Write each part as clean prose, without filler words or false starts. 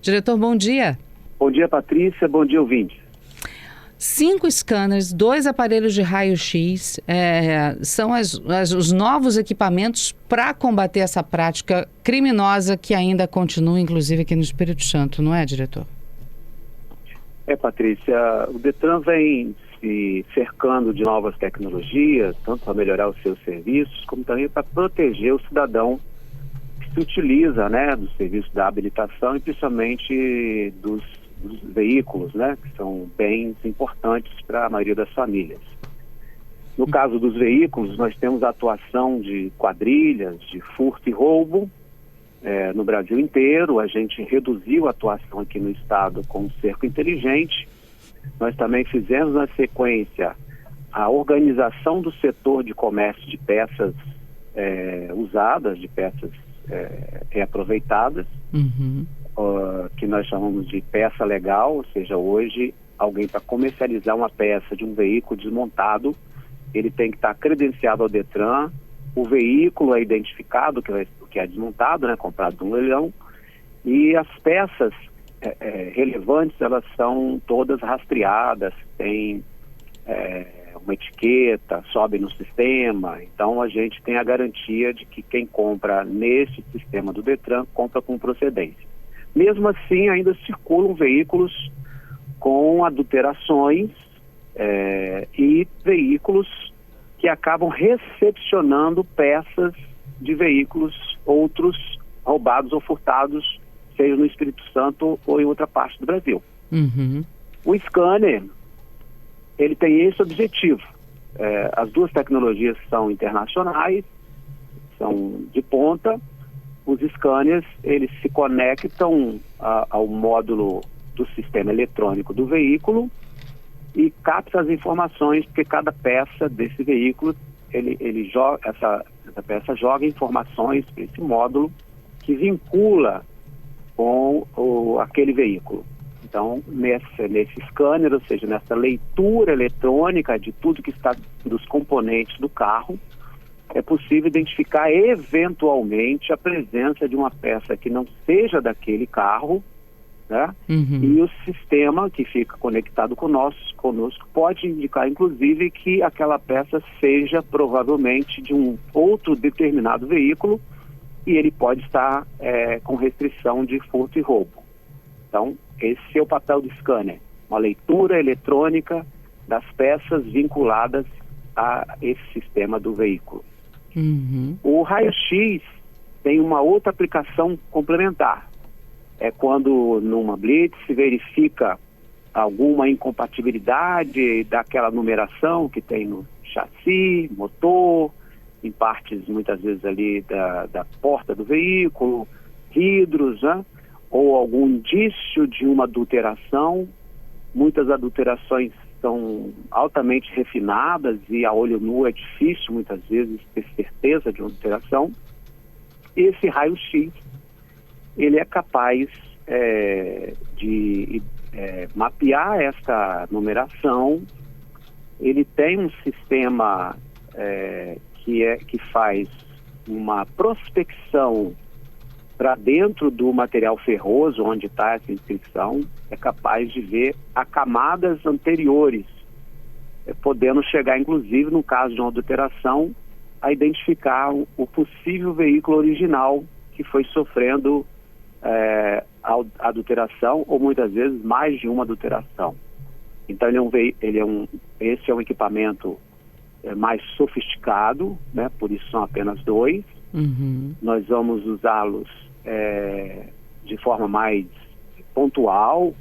Diretor, bom dia. Bom dia, Patrícia. Bom dia, ouvintes. 5 scanners, 2 aparelhos de raio-x, são os novos equipamentos para combater essa prática criminosa que ainda continua, inclusive aqui no Espírito Santo, não é, diretor? Patrícia, o Detran vem se cercando de novas tecnologias, tanto para melhorar os seus serviços, como também para proteger o cidadão que se utiliza, dos serviços da habilitação e principalmente dos veículos, que são bens importantes para a maioria das famílias. No caso dos veículos, nós temos a atuação de quadrilhas de furto e roubo no Brasil inteiro. A gente reduziu a atuação aqui no estado com o cerco inteligente. Nós também fizemos na sequência a organização do setor de comércio de peças usadas, de peças reaproveitadas. Que nós chamamos de peça legal, ou seja, hoje alguém para comercializar uma peça de um veículo desmontado, ele tem que estar credenciado ao Detran, o veículo é identificado, que é desmontado, comprado no leilão, e as peças relevantes, elas são todas rastreadas, tem uma etiqueta, sobe no sistema, então a gente tem a garantia de que quem compra nesse sistema do Detran, compra com procedência. Mesmo assim, ainda circulam veículos com adulterações e veículos que acabam recepcionando peças de veículos outros roubados ou furtados, seja no Espírito Santo ou em outra parte do Brasil. O scanner, ele tem esse objetivo. As duas tecnologias são internacionais, são de ponta. Os scanners, eles se conectam ao módulo do sistema eletrônico do veículo e capta as informações, porque cada peça desse veículo, ele joga, essa peça joga informações para esse módulo que vincula com aquele veículo. Então, nesse scanner, ou seja, nessa leitura eletrônica de tudo que está dos componentes do carro, é possível identificar eventualmente a presença de uma peça que não seja daquele carro, e o sistema que fica conectado conosco pode indicar, inclusive, que aquela peça seja provavelmente de um outro determinado veículo e ele pode estar com restrição de furto e roubo. Então, esse é o papel do scanner, uma leitura eletrônica das peças vinculadas a esse sistema do veículo. O raio-x tem uma outra aplicação complementar. É quando numa blitz se verifica alguma incompatibilidade daquela numeração que tem no chassi, motor, em partes muitas vezes ali da porta do veículo, vidros, ou algum indício de uma adulteração. Muitas adulterações são altamente refinadas e a olho nu é difícil muitas vezes ter certeza de uma adulteração. Esse raio-x, ele é capaz de mapear esta numeração. Ele tem um sistema que faz uma prospecção para dentro do material ferroso onde está essa inscrição, é capaz de ver a camadas anteriores, podendo chegar, inclusive, no caso de uma adulteração, a identificar o possível veículo original que foi sofrendo adulteração, ou muitas vezes mais de uma adulteração. Então esse é um equipamento mais sofisticado, por isso são apenas 2. Nós vamos usá-los de forma mais pontual,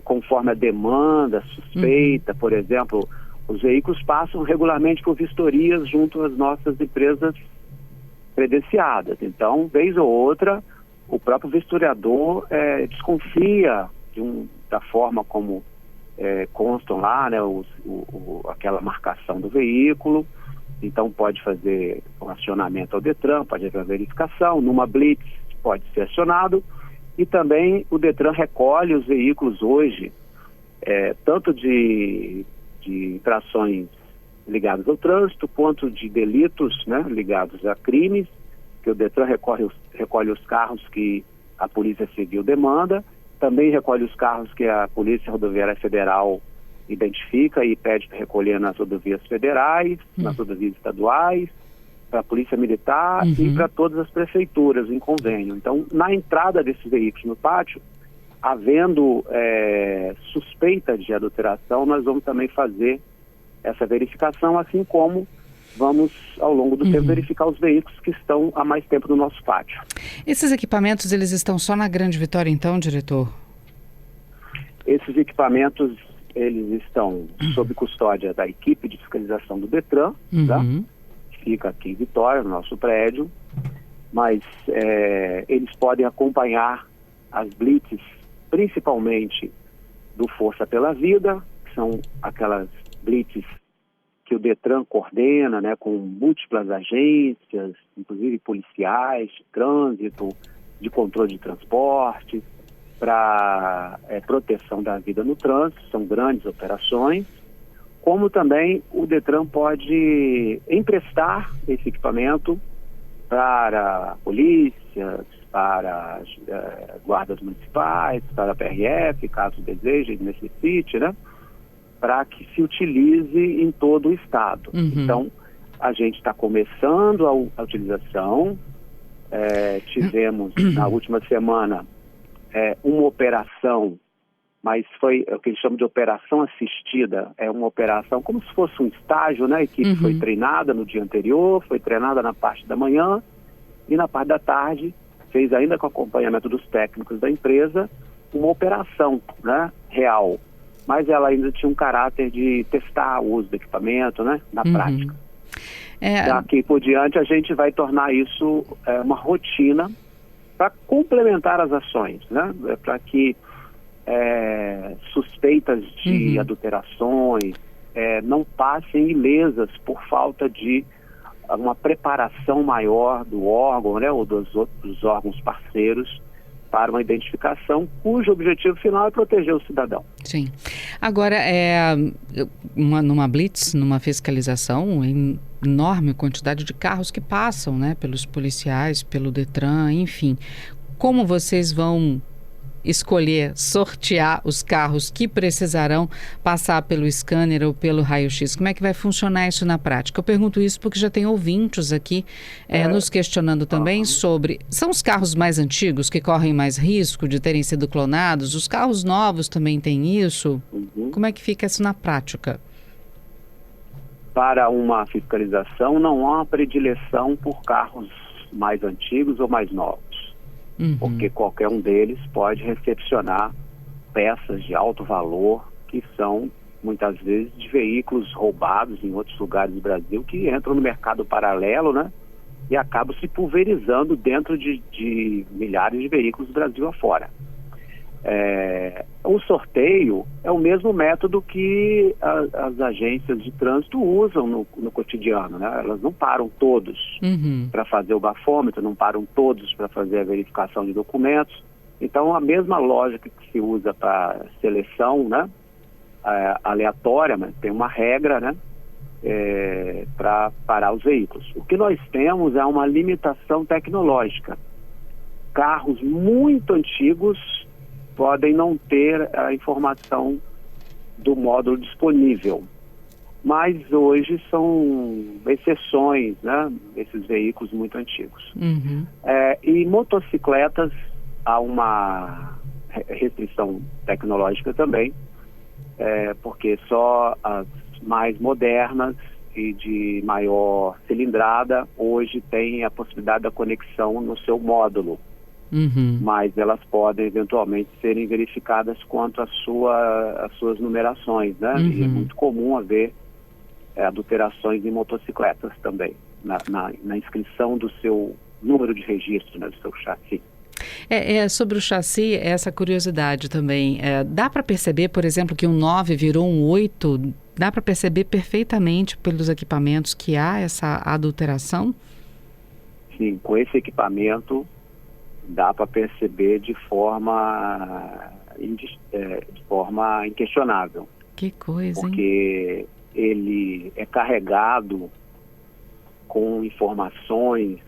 conforme a demanda, suspeita. Por exemplo, os veículos passam regularmente por vistorias junto às nossas empresas credenciadas. Então, vez ou outra, o próprio vistoriador desconfia da forma como constam lá, aquela marcação do veículo. Então pode fazer um acionamento ao Detran, pode haver verificação, numa blitz pode ser acionado, e também o Detran recolhe os veículos hoje, tanto de infrações ligadas ao trânsito, quanto de delitos ligados a crimes, que o Detran recolhe os carros que a Polícia Civil demanda, também recolhe os carros que a Polícia Rodoviária Federal identifica e pede para recolher nas rodovias federais, nas rodovias estaduais, para a Polícia Militar e para todas as prefeituras em convênio. Então, na entrada desses veículos no pátio, havendo suspeita de adulteração, nós vamos também fazer essa verificação, assim como vamos, ao longo do tempo, verificar os veículos que estão há mais tempo no nosso pátio. Esses equipamentos, eles estão só na Grande Vitória, então, diretor? Esses equipamentos, eles estão sob custódia da equipe de fiscalização do Detran, tá? Que fica aqui em Vitória, no nosso prédio, mas eles podem acompanhar as blitzes, principalmente do Força pela Vida, que são aquelas blitzes que o Detran coordena, né, com múltiplas agências, inclusive policiais, de trânsito, de controle de transporte, para proteção da vida no trânsito, são grandes operações, como também o Detran pode emprestar esse equipamento para polícias, para guardas municipais, para a PRF, caso deseje e necessite, né? Para que se utilize em todo o estado. Então, a gente está começando a utilização. Tivemos, na última semana, uma operação, mas foi o que eles chamam de operação assistida. É uma operação como se fosse um estágio, né? A equipe foi treinada no dia anterior, foi treinada na parte da manhã e na parte da tarde fez, ainda com acompanhamento dos técnicos da empresa, uma operação, né, real. Mas ela ainda tinha um caráter de testar o uso do equipamento, né, na prática. Daqui por diante a gente vai tornar isso uma rotina para complementar as ações, né, para que suspeitas de adulterações não passem ilesas por falta de uma preparação maior do órgão, né, ou dos outros órgãos parceiros para uma identificação cujo objetivo final é proteger o cidadão. Sim. Agora, numa blitz, numa fiscalização, enorme quantidade de carros que passam, né, pelos policiais, pelo Detran, enfim. Como vocês vão escolher, sortear os carros que precisarão passar pelo scanner ou pelo raio-x? Como é que vai funcionar isso na prática? Eu pergunto isso porque já tem ouvintes aqui nos questionando também sobre... São os carros mais antigos que correm mais risco de terem sido clonados? Os carros novos também têm isso? Como é que fica isso na prática? Para uma fiscalização, não há uma predileção por carros mais antigos ou mais novos. Porque qualquer um deles pode recepcionar peças de alto valor que são, muitas vezes, de veículos roubados em outros lugares do Brasil que entram no mercado paralelo, né? E acabam se pulverizando dentro de milhares de veículos do Brasil afora. O sorteio é o mesmo método que as agências de trânsito usam no cotidiano, né? Elas não param todos para fazer o bafômetro, não param todos para fazer a verificação de documentos. Então, a mesma lógica que se usa para seleção, né, aleatória, mas tem uma regra, né, para parar os veículos. O que nós temos é uma limitação tecnológica. Carros muito antigos podem não ter a informação do módulo disponível. Mas hoje são exceções, né, esses veículos muito antigos. E motocicletas, há uma restrição tecnológica também, porque só as mais modernas e de maior cilindrada hoje têm a possibilidade da conexão no seu módulo. Mas elas podem eventualmente serem verificadas quanto às suas numerações, né? E é muito comum haver adulterações em motocicletas também, na inscrição do seu número de registro, né, do seu chassi. Sobre o chassi, essa curiosidade também. Dá para perceber, por exemplo, que um 9 virou um 8? Dá para perceber perfeitamente pelos equipamentos que há essa adulteração? Sim, com esse equipamento dá para perceber de forma inquestionável. Que coisa, porque ele é carregado com informações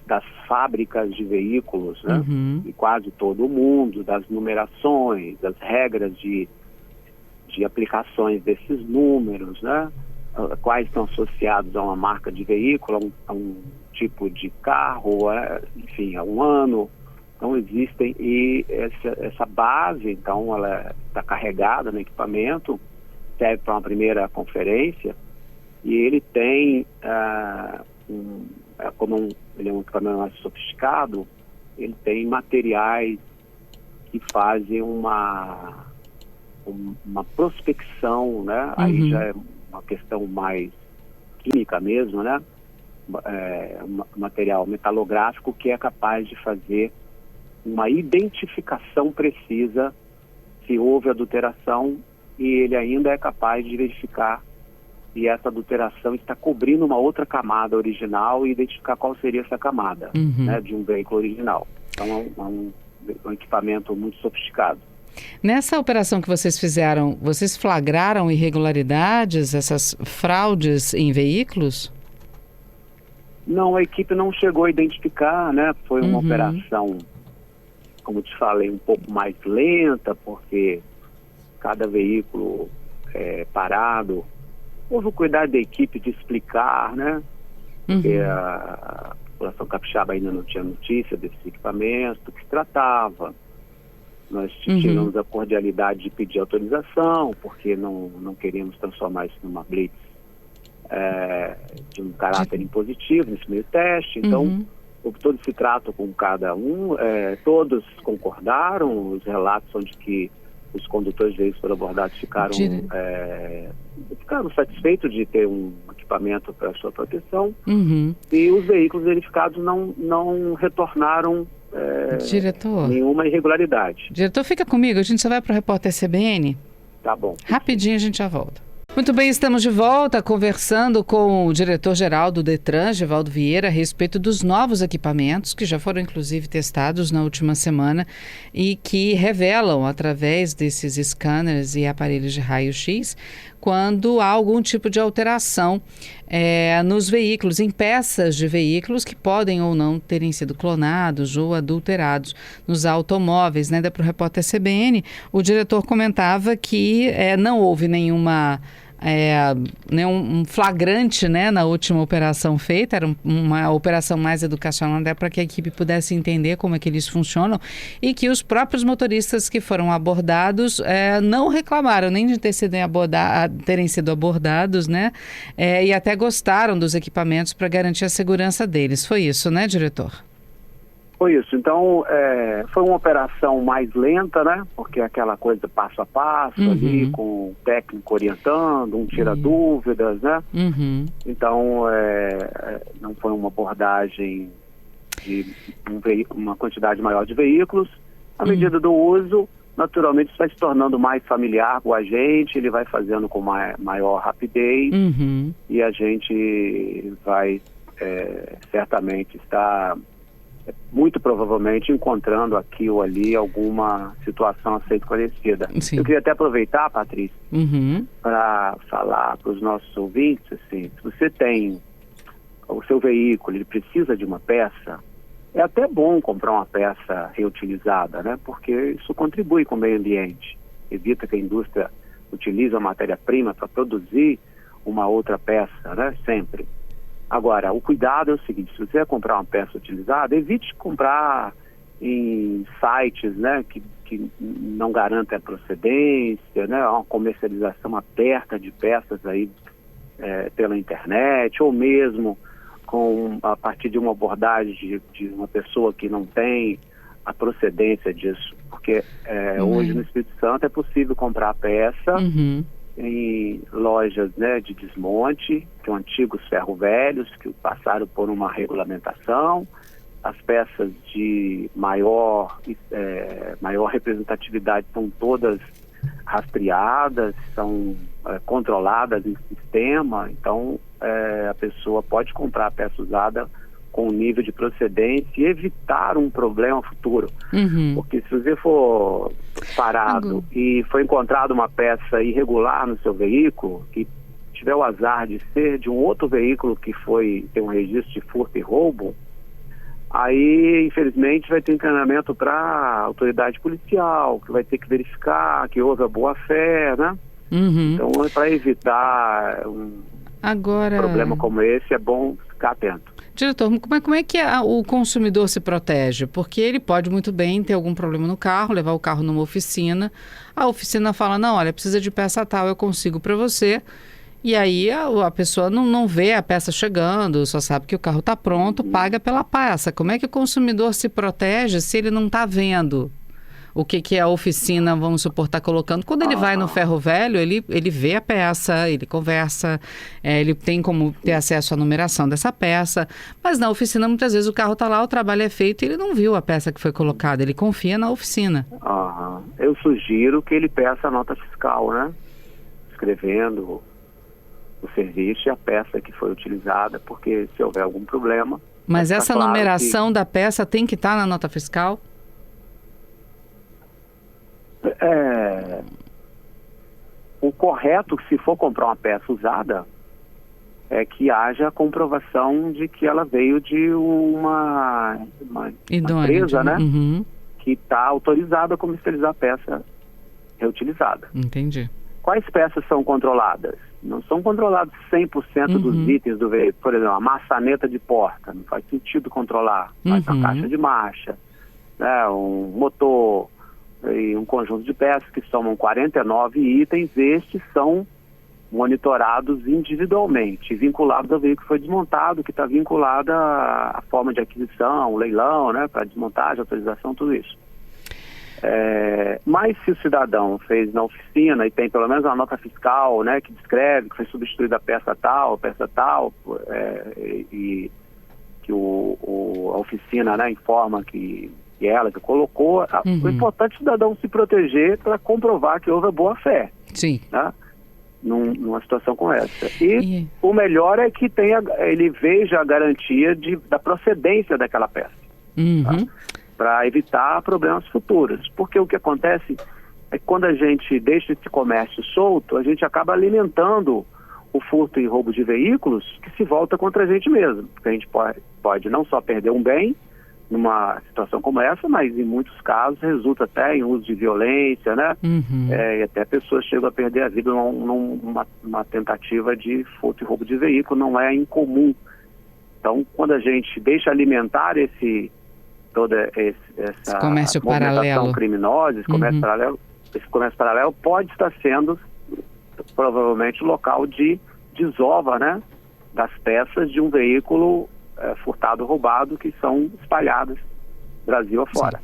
das fábricas de veículos, né? De quase todo o mundo, das numerações, das regras de aplicações desses números, né? Quais estão associados a uma marca de veículo, a um tipo de carro, enfim, a um ano. Então existem, e essa base, então, ela está carregada no equipamento, serve para uma primeira conferência, e ele tem, ele é um equipamento mais sofisticado, ele tem materiais que fazem uma prospecção, né? Aí já é uma questão mais química mesmo, né? Material metalográfico que é capaz de fazer uma identificação precisa se houve adulteração, e ele ainda é capaz de verificar se essa adulteração está cobrindo uma outra camada original e identificar qual seria essa camada, né, de um veículo original. Então é um equipamento muito sofisticado. Nessa operação que vocês fizeram, vocês flagraram irregularidades, essas fraudes em veículos? Não, a equipe não chegou a identificar, né? Foi uma operação, como te falei, um pouco mais lenta, porque cada veículo parado. Houve o cuidado da equipe de explicar, né? Porque a população capixaba ainda não tinha notícia desse equipamento, do que se tratava. Nós tivemos a cordialidade de pedir autorização, porque não queríamos transformar isso numa blitz de um caráter impositivo nesse meio teste. Então, houve todo esse trato com cada um, todos concordaram, os relatos são de que os condutores de veículos foram abordados ficaram satisfeitos de ter um equipamento para sua proteção, e os veículos verificados não retornaram Diretor, nenhuma irregularidade. Diretor, fica comigo, a gente só vai para o repórter CBN. Tá bom. Rapidinho a gente já volta. Muito bem, estamos de volta conversando com o diretor-geral do Detran, Gevaldo Vieira, a respeito dos novos equipamentos que já foram inclusive testados na última semana e que revelam, através desses scanners e aparelhos de raio-x, quando há algum tipo de alteração nos veículos, em peças de veículos que podem ou não terem sido clonados ou adulterados nos automóveis, né? Para o repórter CBN, o diretor comentava que não houve nenhum flagrante, né, na última operação feita. Era uma operação mais educacional, para que a equipe pudesse entender como é que eles funcionam, e que os próprios motoristas que foram abordados não reclamaram nem de terem sido abordados, né, e até gostaram dos equipamentos para garantir a segurança deles. Foi isso, né, diretor? Foi isso. Então, foi uma operação mais lenta, né? Porque aquela coisa passo a passo, ali, com o técnico orientando, um tira dúvidas, né? Então, não foi uma abordagem de uma quantidade maior de veículos. À medida do uso, naturalmente, isso vai se tornando mais familiar com a gente, ele vai fazendo com maior rapidez, e a gente vai certamente estar muito provavelmente encontrando aqui ou ali alguma situação a ser esclarecida. Sim. Eu queria até aproveitar, Patrícia, para falar para os nossos ouvintes, assim, se você tem o seu veículo, ele precisa de uma peça, é até bom comprar uma peça reutilizada, né? Porque isso contribui com o meio ambiente, evita que a indústria utilize a matéria-prima para produzir uma outra peça, né? Sempre. Agora, o cuidado é o seguinte: se você vai comprar uma peça utilizada, evite comprar em sites, né, que não garantem a procedência, né, uma comercialização aberta de peças aí pela internet, ou mesmo a partir de uma abordagem de uma pessoa que não tem a procedência disso. Porque hoje no Espírito Santo é possível comprar a peça em lojas, né, de desmonte, que são antigos ferro-velhos, que passaram por uma regulamentação. As peças de maior representatividade são todas rastreadas, são controladas em sistema. Então, a pessoa pode comprar a peça usada com nível de procedência e evitar um problema futuro. Porque se você for parado e for encontrado uma peça irregular no seu veículo, e tiver o azar de ser de um outro veículo que tem um registro de furto e roubo, Aí, infelizmente, vai ter encaminhamento para a autoridade policial, que vai ter que verificar que houve a boa-fé, né? Uhum. Então, para evitar um problema como esse, é bom ficar atento. Diretor, como é que o consumidor se protege? Porque ele pode muito bem ter algum problema no carro, levar o carro numa oficina. A oficina fala, não, olha, precisa de peça tal, eu consigo para você. E aí a pessoa não vê a peça chegando, só sabe que o carro está pronto, paga pela peça. Como é que o consumidor se protege se ele não está vendo o que a oficina, vamos supor, está colocando? Quando ele vai no ferro velho, ele vê a peça, ele conversa, ele tem como ter acesso à numeração dessa peça. Mas na oficina, muitas vezes, o carro está lá, o trabalho é feito e ele não viu a peça que foi colocada. Ele confia na oficina. Eu sugiro que ele peça a nota fiscal, né? Escrevendo o serviço e a peça que foi utilizada, porque se houver algum problema... Mas essa numeração da peça tem que estar na nota fiscal? O correto, se for comprar uma peça usada, é que haja a comprovação de que ela veio de uma empresa, né? Uhum. Que está autorizada a comercializar a peça reutilizada. Entendi. Quais peças são controladas? Não são controlados 100% dos itens do veículo. Por exemplo, a maçaneta de porta, não faz sentido controlar. Mas a caixa de marcha, né, um motor e um conjunto de peças que somam 49 itens. Estes são monitorados individualmente, vinculados ao veículo que foi desmontado, que está vinculado à forma de aquisição, leilão, né, para desmontagem, autorização, tudo isso. Mas se o cidadão fez na oficina e tem pelo menos uma nota fiscal, né, que descreve que foi substituída a peça tal, e que a oficina, né, informa que ela que colocou, o importante é o cidadão se proteger para comprovar que houve a boa-fé. Sim. Né, numa situação como essa. E o melhor é que ele veja a garantia da procedência daquela peça. Tá? Para evitar problemas futuros. Porque o que acontece é que quando a gente deixa esse comércio solto, a gente acaba alimentando o furto e roubo de veículos que se volta contra a gente mesmo. Porque a gente pode não só perder um bem numa situação como essa, mas em muitos casos resulta até em uso de violência, né? E até pessoas chegam a perder a vida numa tentativa de furto e roubo de veículo. Não é incomum. Então, quando a gente deixa alimentar esse comércio paralelo criminosa, esse comércio paralelo pode estar sendo provavelmente o local de desova, né, das peças de um veículo furtado, roubado, que são espalhadas Brasil afora.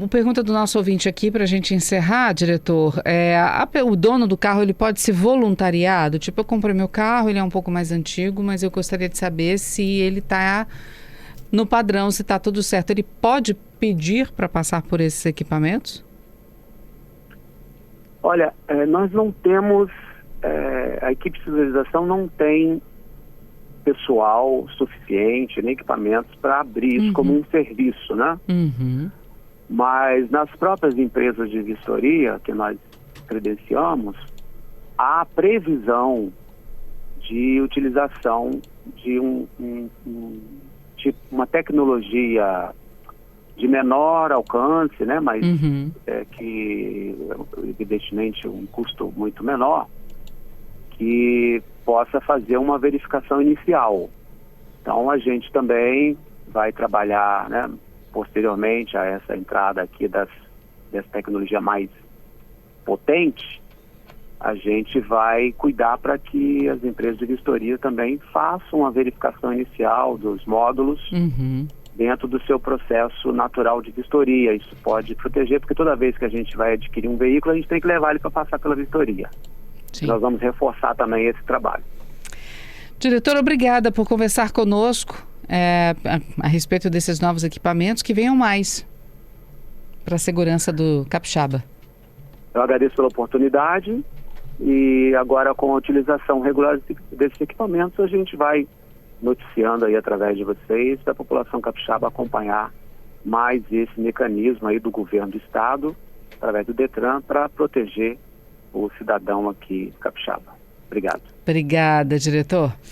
O pergunta do nosso ouvinte aqui, para a gente encerrar, diretor, o dono do carro, ele pode se voluntariar? Tipo, eu comprei meu carro, ele é um pouco mais antigo, mas eu gostaria de saber se ele está no padrão, se está tudo certo. Ele pode pedir para passar por esses equipamentos? Olha, nós não temos, a equipe de fiscalização não tem pessoal suficiente, nem equipamentos para abrir isso como um serviço, né? Mas nas próprias empresas de vistoria que nós credenciamos, há previsão de utilização de uma tecnologia de menor alcance, né, mas que evidentemente um custo muito menor, que possa fazer uma verificação inicial. Então a gente também vai trabalhar, né, posteriormente a essa entrada aqui dessa tecnologia mais potente, a gente vai cuidar para que as empresas de vistoria também façam uma verificação inicial dos módulos dentro do seu processo natural de vistoria. Isso pode proteger, porque toda vez que a gente vai adquirir um veículo, a gente tem que levar ele para passar pela vistoria. Nós vamos reforçar também esse trabalho. Diretor, obrigada por conversar conosco a respeito desses novos equipamentos. Que venham mais para a segurança do capixaba. Eu agradeço pela oportunidade e agora, com a utilização regular desses equipamentos, a gente vai noticiando aí através de vocês, da população capixaba acompanhar mais esse mecanismo aí do governo do estado, através do Detran, para proteger o cidadão aqui capixaba. Obrigado. Obrigada, diretor.